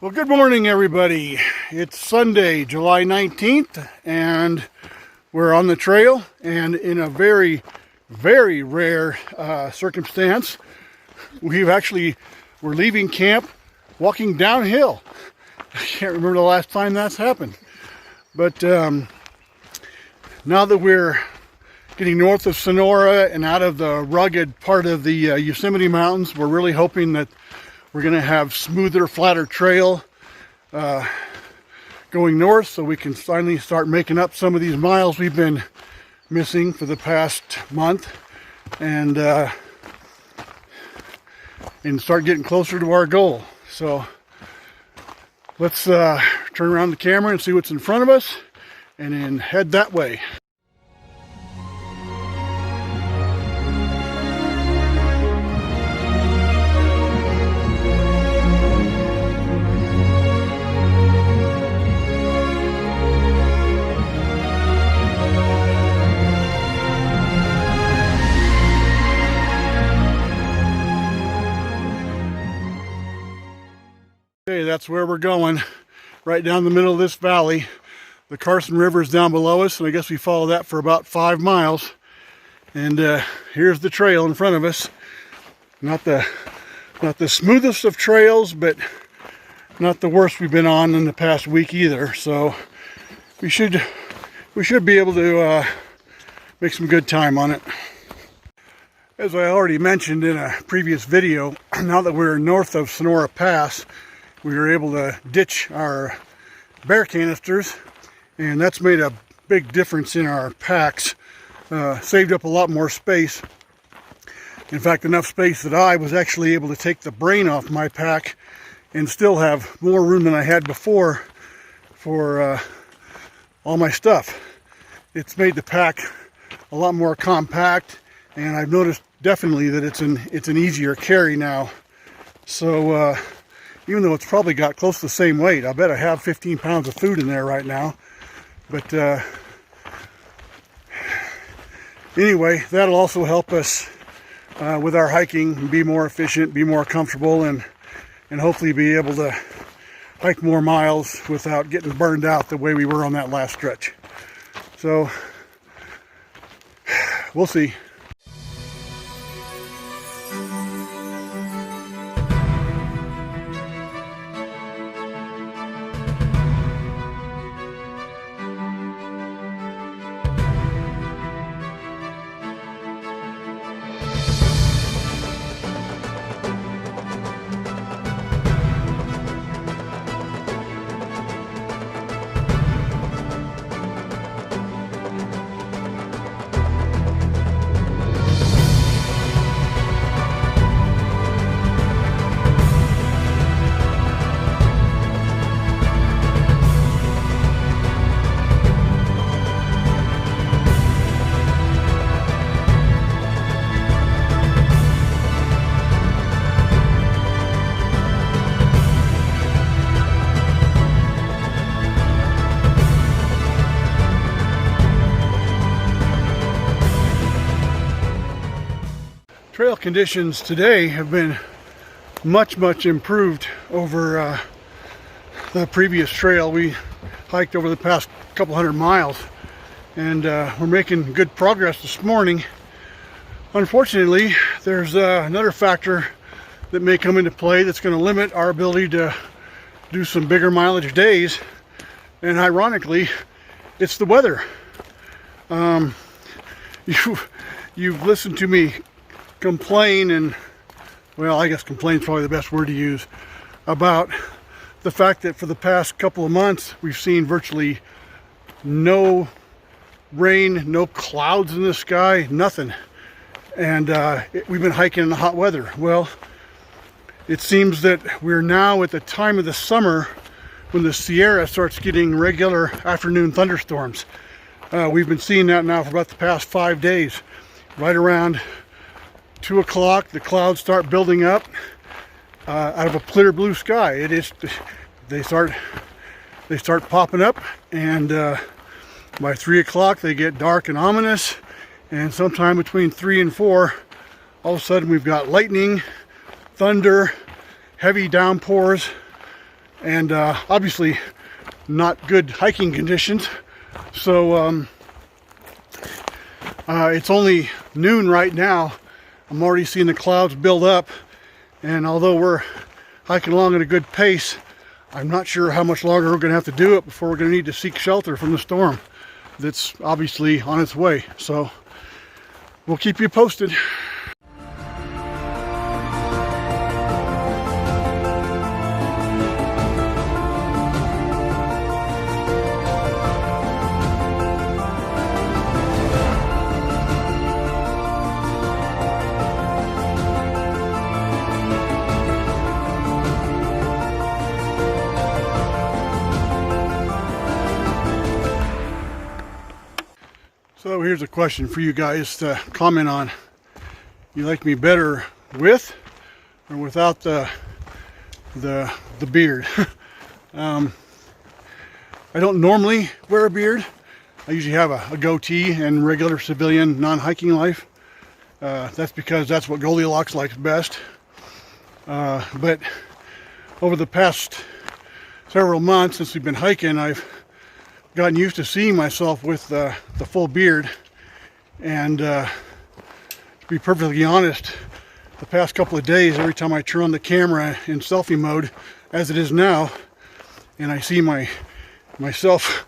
Well, good morning, everybody. It's Sunday, July 19th, and we're on the trail, and in a very, very rare circumstance, we're leaving camp walking downhill. I can't remember the last time that's happened. But now that we're getting north of Sonora and out of the rugged part of the Yosemite Mountains, we're really hoping that we're going to have smoother, flatter trail going north, so we can finally start making up some of these miles we've been missing for the past month, and start getting closer to our goal. So let's turn around the camera and see what's in front of us, and then head that way. Okay, that's where we're going, right down the middle of this valley. The Carson River is down below us, and I guess we follow that for about 5 miles. And here's the trail in front of us. Not the smoothest of trails, but not the worst we've been on in the past week either. So we should be able to make some good time on it. As I already mentioned in a previous video, now that we're north of Sonora Pass, we were able to ditch our bear canisters, and that's made a big difference in our packs. Saved up a lot more space. In fact, enough space that I was actually able to take the brain off my pack and still have more room than I had before for all my stuff. It's made the pack a lot more compact, and I've noticed definitely that it's an easier carry now. So even though it's probably got close to the same weight, I bet I have 15 pounds of food in there right now. But anyway, that'll also help us with our hiking, be more efficient, be more comfortable, and hopefully be able to hike more miles without getting burned out the way we were on that last stretch. So we'll see. Trail conditions today have been much improved over the previous trail we hiked over the past couple hundred miles, and we're making good progress this morning. Unfortunately, there's another factor that may come into play that's going to limit our ability to do some bigger mileage days, and ironically, it's the weather. You've listened to me complain, and well, I guess complain is probably the best word to use, about the fact that for the past couple of months we've seen virtually no rain, no clouds in the sky, nothing, and we've been hiking in the hot weather. Well, it seems that we're now at the time of the summer when the Sierra starts getting regular afternoon thunderstorms. We've been seeing that now for about the past 5 days. Right around 2 o'clock, the clouds start building up out of a clear blue sky. They start popping up, and by 3 o'clock they get dark and ominous, and sometime between 3 and 4, all of a sudden we've got lightning, thunder, heavy downpours, and obviously not good hiking conditions. So it's only noon right now. I'm already seeing the clouds build up, and although we're hiking along at a good pace, I'm not sure how much longer we're going to have to do it before we're going to need to seek shelter from the storm that's obviously on its way. So we'll keep you posted. So here's a question for you guys to comment on. You like me better with or without the beard? I don't normally wear a beard. I usually have a goatee in regular civilian non-hiking life. That's because that's what Goldilocks likes best. But over the past several months since we've been hiking, I've gotten used to seeing myself with the full beard, and to be perfectly honest, the past couple of days, every time I turn on the camera in selfie mode, as it is now, and I see myself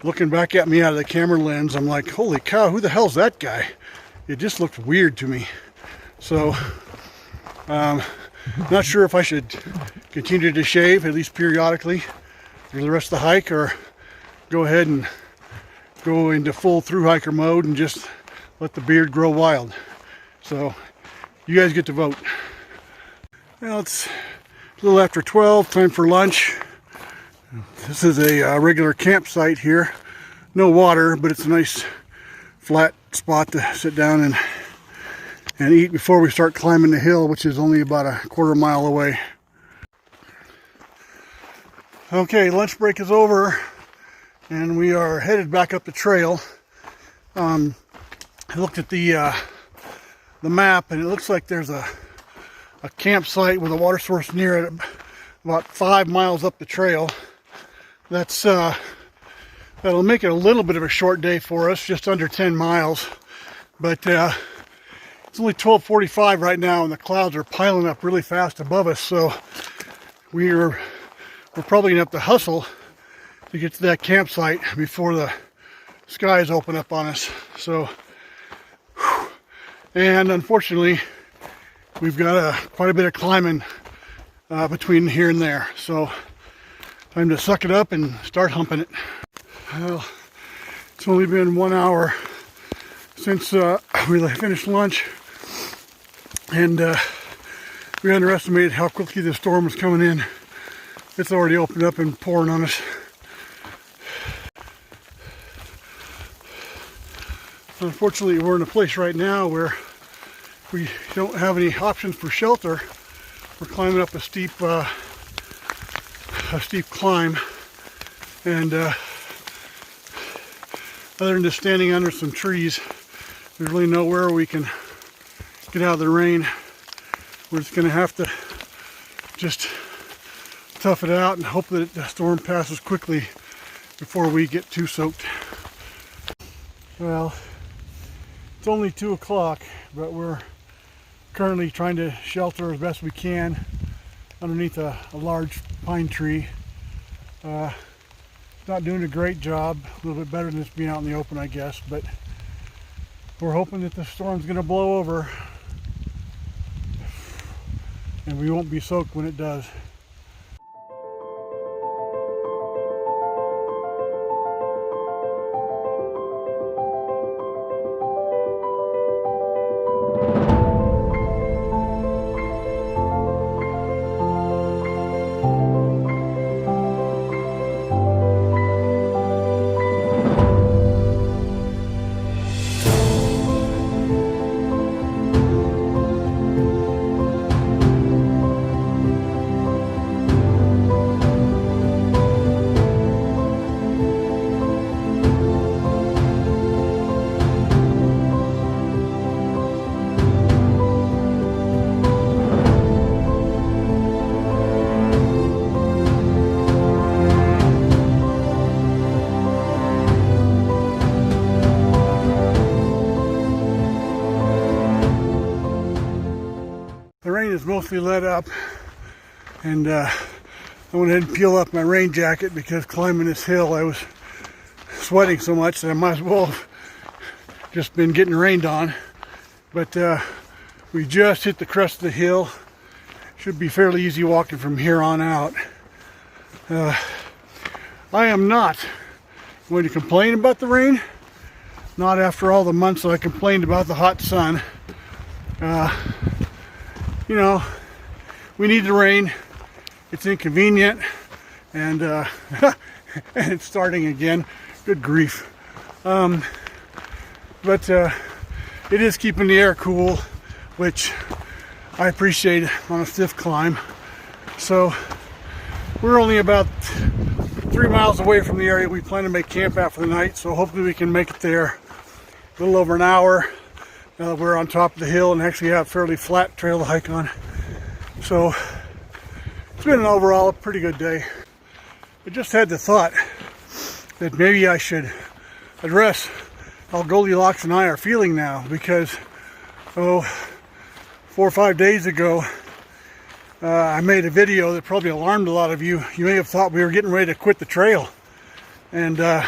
looking back at me out of the camera lens, I'm like, holy cow, who the hell's that guy? It just looks weird to me. So not sure if I should continue to shave at least periodically for the rest of the hike, or go ahead and go into full thru-hiker mode and just let the beard grow wild. So you guys get to vote. Well, it's a little after 12, time for lunch. This is a regular campsite here. No water, but it's a nice flat spot to sit down and eat before we start climbing the hill, which is only about a quarter mile away. Okay, lunch break is over, and we are headed back up the trail. I looked at the map, and it looks like there's a campsite with a water source near it, about 5 miles up the trail. That'll make it a little bit of a short day for us, just under 10 miles. But it's only 12:45 right now, and the clouds are piling up really fast above us. So we're probably gonna have to hustle to get to that campsite before the skies open up on us. So, and unfortunately, we've got quite a bit of climbing between here and there. So, time to suck it up and start humping it. Well, it's only been 1 hour since we finished lunch, and we underestimated how quickly the storm was coming in. It's already opened up and pouring on us. Unfortunately, we're in a place right now where we don't have any options for shelter. We're climbing up a steep climb, and other than just standing under some trees, there's really nowhere we can get out of the rain. We're just going to have to just tough it out and hope that the storm passes quickly before we get too soaked. Well, it's only 2 o'clock, but we're currently trying to shelter as best we can underneath a large pine tree. It's not doing a great job, a little bit better than just being out in the open, I guess, but we're hoping that the storm's going to blow over and we won't be soaked when it does. mostly let up, and I went ahead and peeled off my rain jacket because climbing this hill I was sweating so much that I might as well have just been getting rained on. But we just hit the crest of the hill. Should be fairly easy walking from here on out. I am not going to complain about the rain. Not after all the months that I complained about the hot sun. You know, we need the rain. It's inconvenient, and and it's starting again. Good grief. But it is keeping the air cool, which I appreciate on a stiff climb. So we're only about 3 miles away from the area we plan to make camp at for the night, so hopefully we can make it there a little over an hour. We're on top of the hill and actually have a fairly flat trail to hike on. So it's been an overall pretty good day. I just had the thought that maybe I should address how Goldilocks and I are feeling now, because 4 or 5 days ago I made a video that probably alarmed a lot of you. You may have thought we were getting ready to quit the trail, and I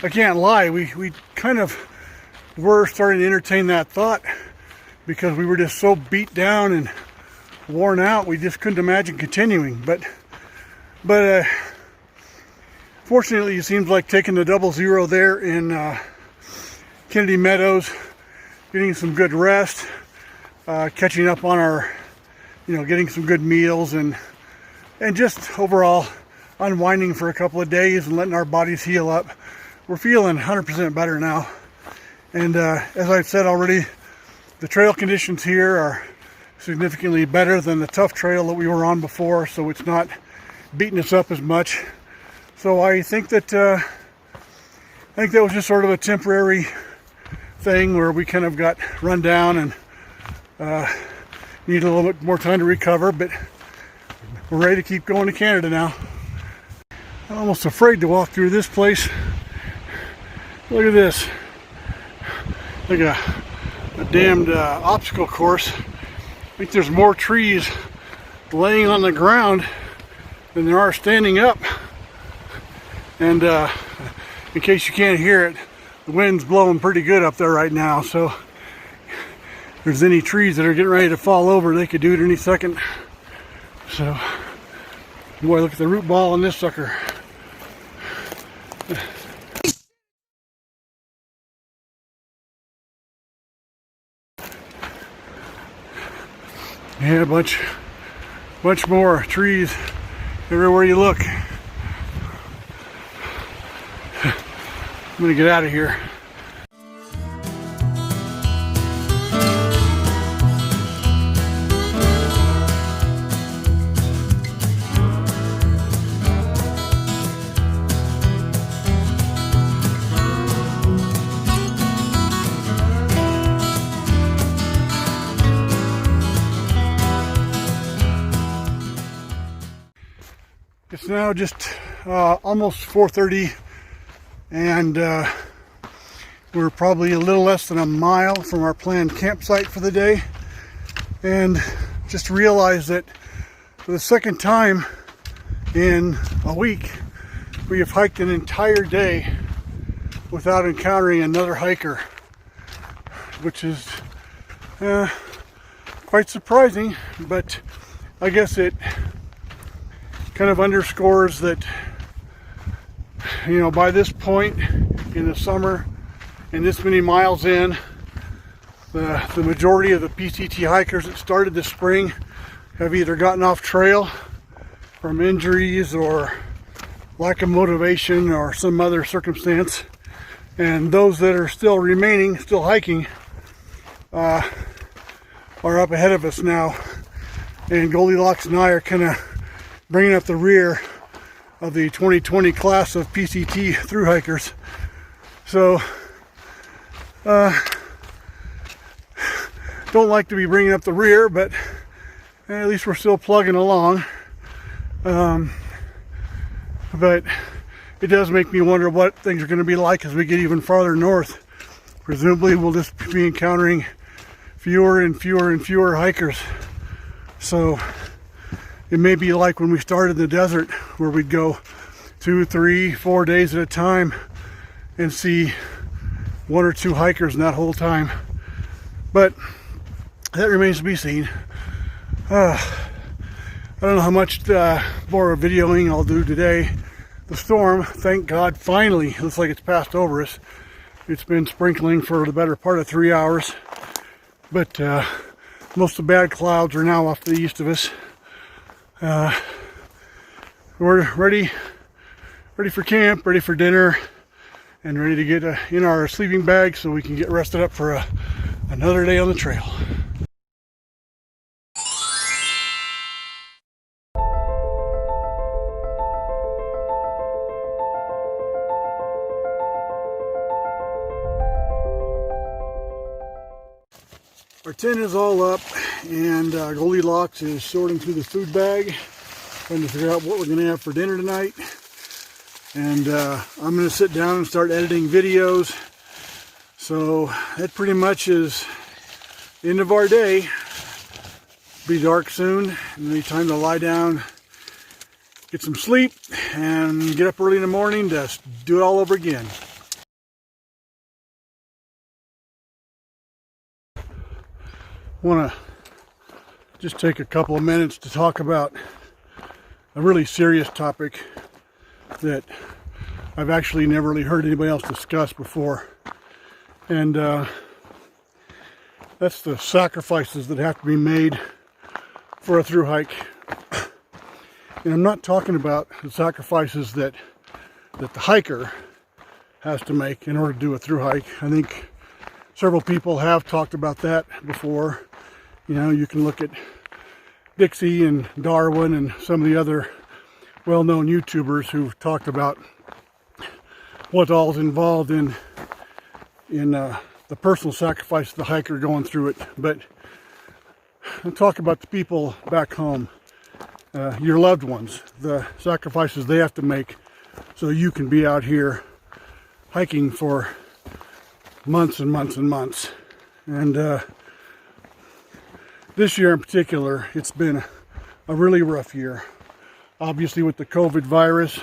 can't lie, we kind of were starting to entertain that thought because we were just so beat down and worn out we just couldn't imagine continuing. But fortunately it seems like taking the 00 there in Kennedy Meadows, getting some good rest, catching up on our, getting some good meals, and just overall unwinding for a couple of days and letting our bodies heal up. We're feeling 100% better now. And as I've said already, the trail conditions here are significantly better than the tough trail that we were on before, so it's not beating us up as much. So I think that was just sort of a temporary thing where we kind of got run down and need a little bit more time to recover, but we're ready to keep going to Canada now. I'm almost afraid to walk through this place. Look at this. Like a damned obstacle course. I think there's more trees laying on the ground than there are standing up. And in case you can't hear it, the wind's blowing pretty good up there right now, so if there's any trees that are getting ready to fall over, they could do it any second. So, boy, look at the root ball on this sucker. Yeah, a bunch more trees everywhere you look. I'm gonna get out of here. It's now just almost 4:30, and we're probably a little less than a mile from our planned campsite for the day, and just realized that for the second time in a week we have hiked an entire day without encountering another hiker, which is quite surprising, but I guess it kind of underscores that, by this point in the summer and this many miles in, the majority of the PCT hikers that started this spring have either gotten off trail from injuries or lack of motivation or some other circumstance, and those that are still remaining, still hiking, are up ahead of us now, and Goldilocks and I are kind of bringing up the rear of the 2020 class of PCT thru hikers. So don't like to be bringing up the rear, but at least we're still plugging along. But it does make me wonder what things are going to be like as we get even farther north. Presumably we'll just be encountering fewer and fewer and fewer hikers. So it may be like when we started in the desert, where we'd go 2, 3, 4 days at a time and see 1 or 2 hikers in that whole time. But that remains to be seen. I don't know how much more videoing I'll do today. The storm, thank God, finally looks like it's passed over us. It's been sprinkling for the better part of 3 hours, but most of the bad clouds are now off to the east of us. We're ready for camp, ready for dinner, and ready to get in our sleeping bag so we can get rested up for another day on the trail. Our tent is all up, and Goldilocks is sorting through the food bag, trying to figure out what we're going to have for dinner tonight. And I'm going to sit down and start editing videos. So that pretty much is the end of our day. Be dark soon, and it'll be time to lie down, get some sleep, and get up early in the morning to do it all over again. I want to just take a couple of minutes to talk about a really serious topic that I've actually never really heard anybody else discuss before, and that's the sacrifices that have to be made for a thru hike. And I'm not talking about the sacrifices that the hiker has to make in order to do a thru hike. I think several people have talked about that before. You know, you can look at Dixie and Darwin and some of the other well-known YouTubers who've talked about what all is involved in the personal sacrifice of the hiker going through it. But I'll talk about the people back home, your loved ones, the sacrifices they have to make so you can be out here hiking for months and months and months. And this year in particular, it's been a really rough year. Obviously with the COVID virus,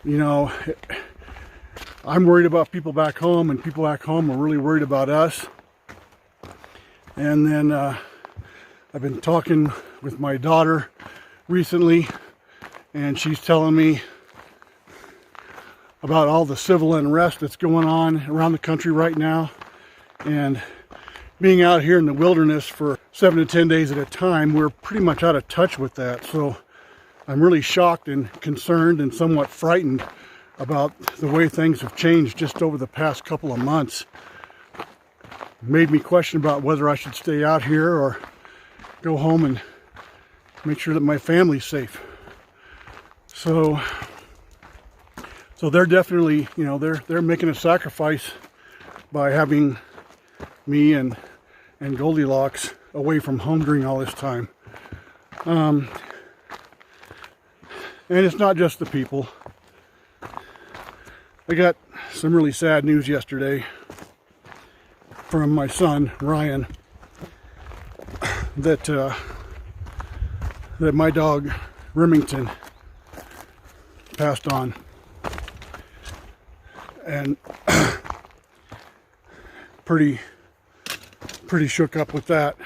you know, I'm worried about people back home, and people back home are really worried about us. And then I've been talking with my daughter recently, and she's telling me about all the civil unrest that's going on around the country right now. And being out here in the wilderness for 7 to 10 days at a time, we're pretty much out of touch with that. So I'm really shocked and concerned and somewhat frightened about the way things have changed just over the past couple of months. It made me question about whether I should stay out here or go home and make sure that my family's safe. So they're definitely, you know, they're making a sacrifice by having me and Goldilocks away from home during all this time. And it's not just the people. I got some really sad news yesterday from my son Ryan that my dog Remington passed on, and pretty shook up with that.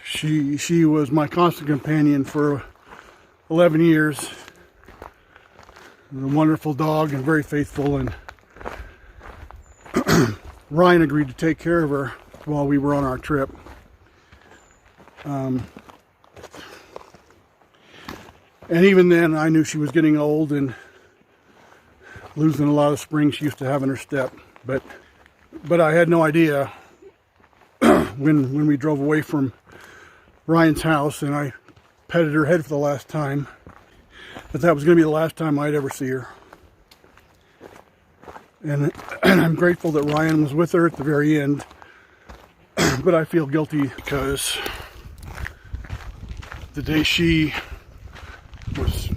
She was my constant companion for 11 years. A wonderful dog and very faithful, and Ryan agreed to take care of her while we were on our trip. And even then I knew she was getting old and losing a lot of spring she used to have in her step, but I had no idea when we drove away from Ryan's house and I petted her head for the last time, that was going to be the last time I'd ever see her. And I'm grateful that Ryan was with her at the very end, but I feel guilty because the day she was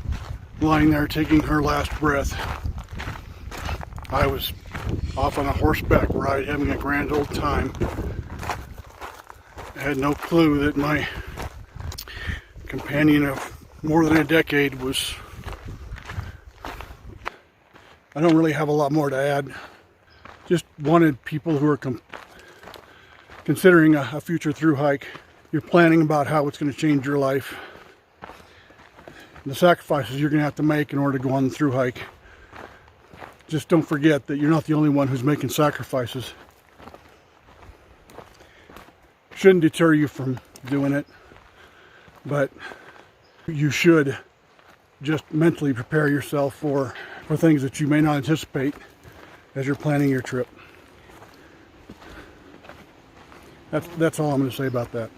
lying there taking her last breath, I was off on a horseback ride having a grand old time I had no clue that my companion of more than a decade was... I don't really have a lot more to add. Just wanted people who are considering a future through hike. You're planning about how it's going to change your life. The sacrifices you're going to have to make in order to go on the through hike. Just don't forget that you're not the only one who's making sacrifices. Shouldn't deter you from doing it, but you should just mentally prepare yourself for things that you may not anticipate as you're planning your trip. That's all I'm going to say about that.